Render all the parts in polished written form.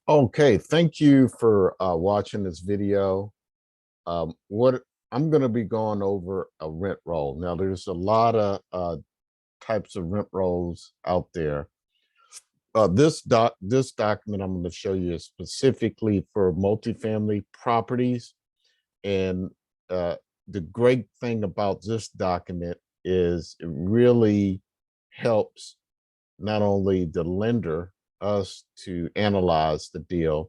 Okay, thank you for watching this video. What I'm going to be going over a rent roll. Now, there's a lot of types of rent rolls out there. This document I'm going to show you is specifically for multifamily properties, and uh, the great thing about this document is it really helps not only the lender, us, to analyze the deal,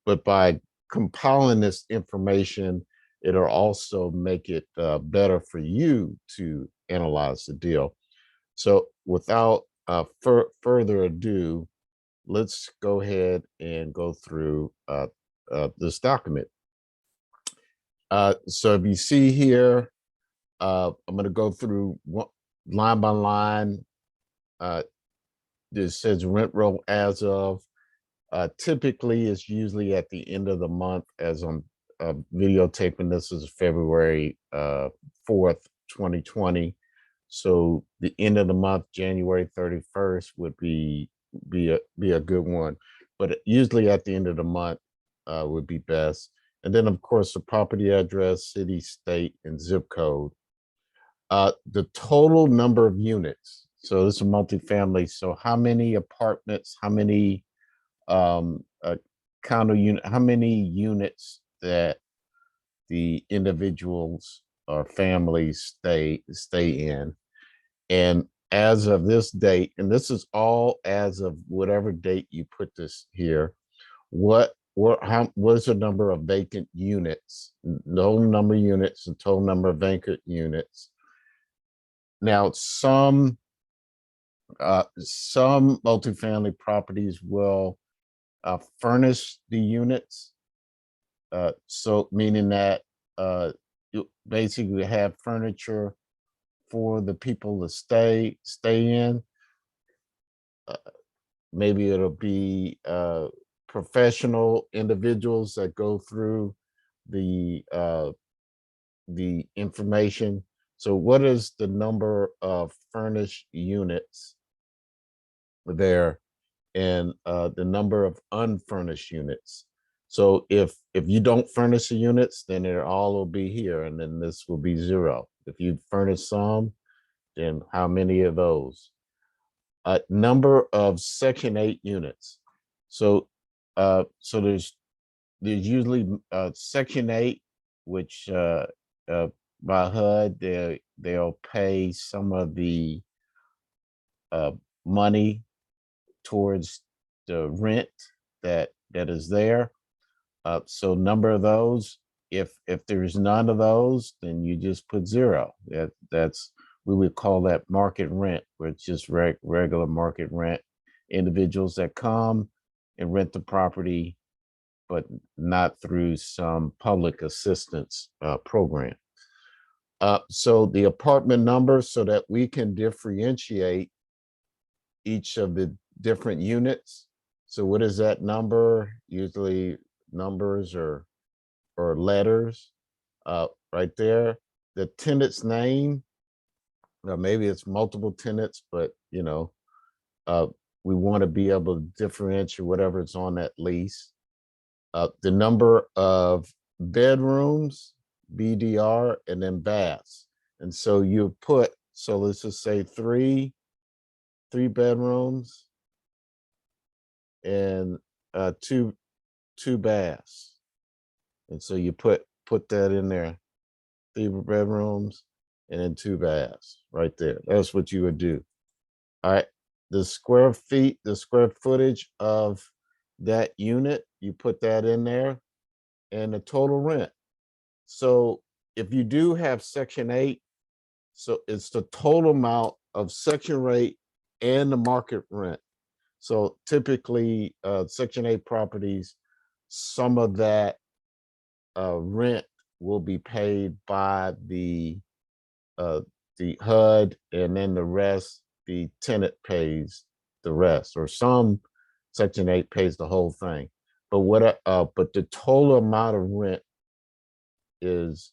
but by compiling this information, it'll also make it better for you to analyze the deal. So without further ado, let's go ahead and go through this document. So if you see here, I'm going to go through line by line. This says rent roll as of. Typically, it's usually at the end of the month, as I'm videotaping this is February 4th, 2020. So the end of the month, January 31st, would be a good one. But usually at the end of the month would be best. And then, of course, the property address, city, state, and zip code. The total number of units. So this is a multifamily. So how many apartments, how many condo unit, how many units that the individuals or families stay in. And as of this date, and this is all as of whatever date you put this here, what is the number of vacant units, no number of units, the total number of vacant units. Now, some multifamily properties will furnish the units. So meaning that you basically have furniture for the people to stay in. Uh, Maybe it'll be professional individuals that go through the information. So what is the number of furnished units there, and the number of unfurnished units? So if you don't furnish the units, then it all will be here, and then this will be zero. If you furnish some, then how many of those? Number of Section 8 units. So so there's usually Section 8, which by HUD they'll pay some of the uh, money towards the rent that is there. So number of those, if there's none of those, then you just put zero. That's we would call that market rent, where it's just regular market rent. Individuals that come and rent the property, but not through some public assistance program. So the apartment number, so that we can differentiate each of the different units. So what is that number? Usually numbers or letters right there. The tenant's name, or maybe it's multiple tenants, but uh, we want to be able to differentiate whatever's on that lease. The number of bedrooms, BDR, and then baths. And so you put, so let's just say three bedrooms and two baths. And so you put that in there, 3 bedrooms and then 2 baths right there. That's what you would do. All right. The square footage of that unit, you put that in there, and the total rent. So if you do have Section 8, so it's the total amount of Section 8 and the market rent. So typically, Section 8 properties, some of that rent will be paid by uh, the HUD, and then the rest, the tenant pays the rest, or some Section 8 pays the whole thing. But but the total amount of rent is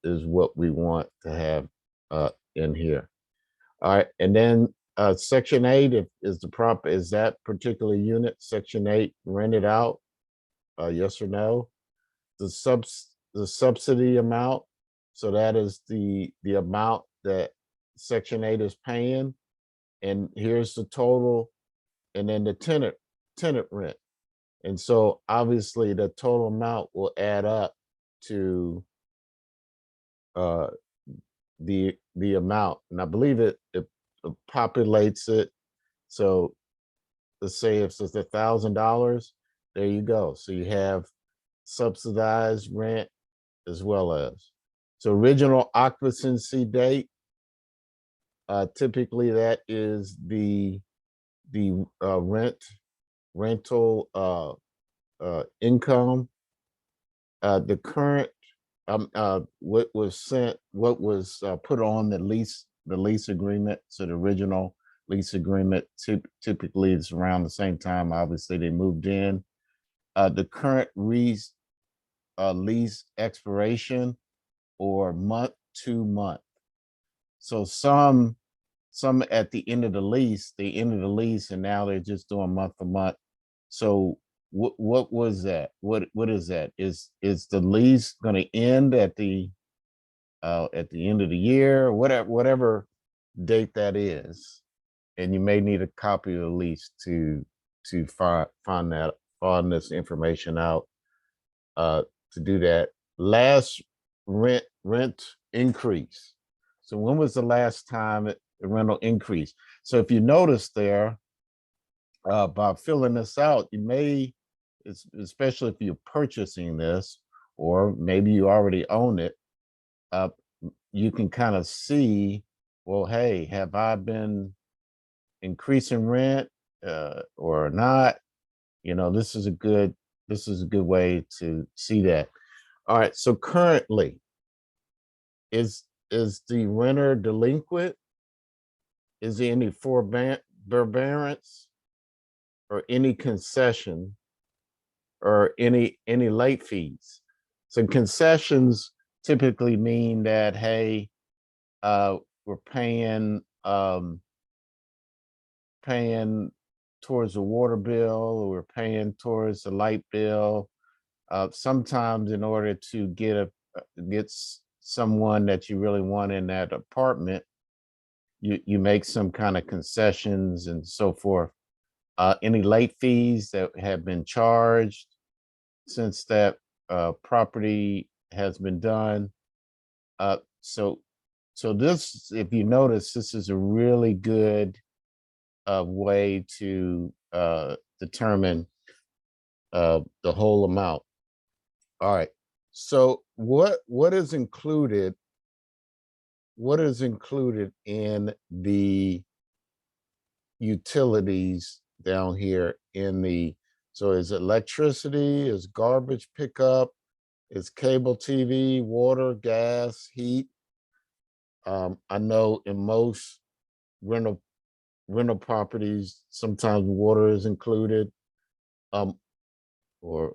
what we want to have in here. All right, and then Section 8 is is that particular unit, Section 8 rented out? Yes or no? The subsidy amount, so that is the amount that Section 8 is paying, and here's the total, and then the tenant rent. And so obviously the total amount will add up to uh the amount. And I believe it populates it. So let's say if it's $1,000, there you go. So you have subsidized rent as well as. So original occupancy date, typically that is the rental income. The current what was put on the lease agreement. So the original lease agreement typically is around the same time. Obviously, they moved in. The current lease expiration, or month to month. So some at the end of the lease, they ended the lease and now they're just doing month to month. So what was that? What is that? Is the lease going to end at the end of the year, whatever date that is? And you may need a copy of the lease to find this information out. To do that, last rent increase. So when was the last time the rental increase? So if you notice there, by filling this out, you may, especially if you're purchasing this, or maybe you already own it, uh, you can kind of see, well, hey, have I been increasing rent or not? This is a good way to see that. All right. So currently, is the renter delinquent? Is there any forbearance or any concession or any late fees? So concessions typically mean that, hey, we're paying towards the water bill, or we're paying towards the light bill. Sometimes in order to get someone that you really want in that apartment, you make some kind of concessions and so forth. Any late fees that have been charged since that property has been done. So this, if you notice, this is a really good way to determine the whole amount. All right. So what is included? What is included in the utilities down here in the? So is electricity? Is garbage pickup? Is cable TV, water, gas, heat? I know in most rental properties, sometimes water is included, or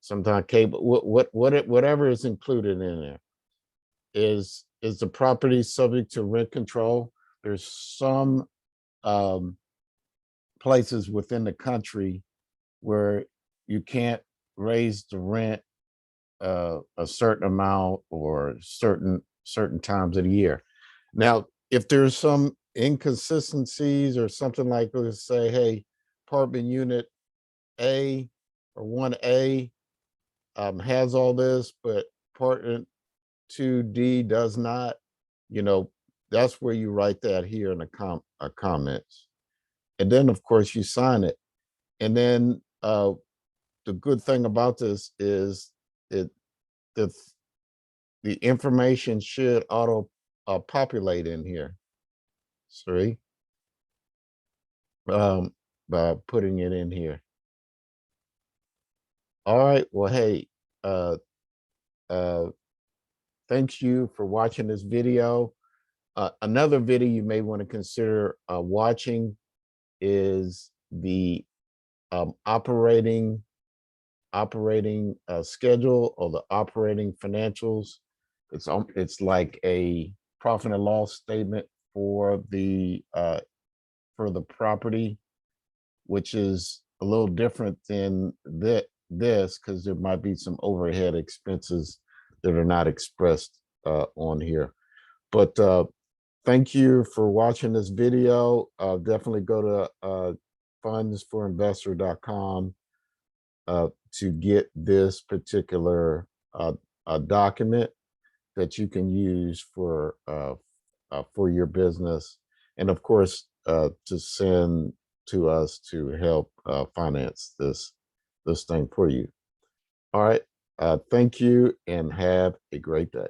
sometimes cable. Whatever is included in there. Is the property subject to rent control? There's some places within the country where you can't raise the rent a certain amount or certain times of the year. Now, if there's some inconsistencies or something like, let's say, hey, apartment unit A or 1A has all this, but apartment 2D does not, that's where you write that here in the comments. And then, of course, you sign it. And then the good thing about this is it the information should auto populate in here. Sorry. By putting it in here. All right. Well, hey, thanks you for watching this video. Another video you may want to consider watching is the operating schedule, or the operating financials. It's like a profit and loss statement for the for the property, which is a little different than this because there might be some overhead expenses that are not expressed on here. But thank you for watching this video. Definitely go to fundsforinvestor.com to get this particular document that you can use for your business, and of course to send to us to help finance this thing for you. All right. Thank you and have a great day.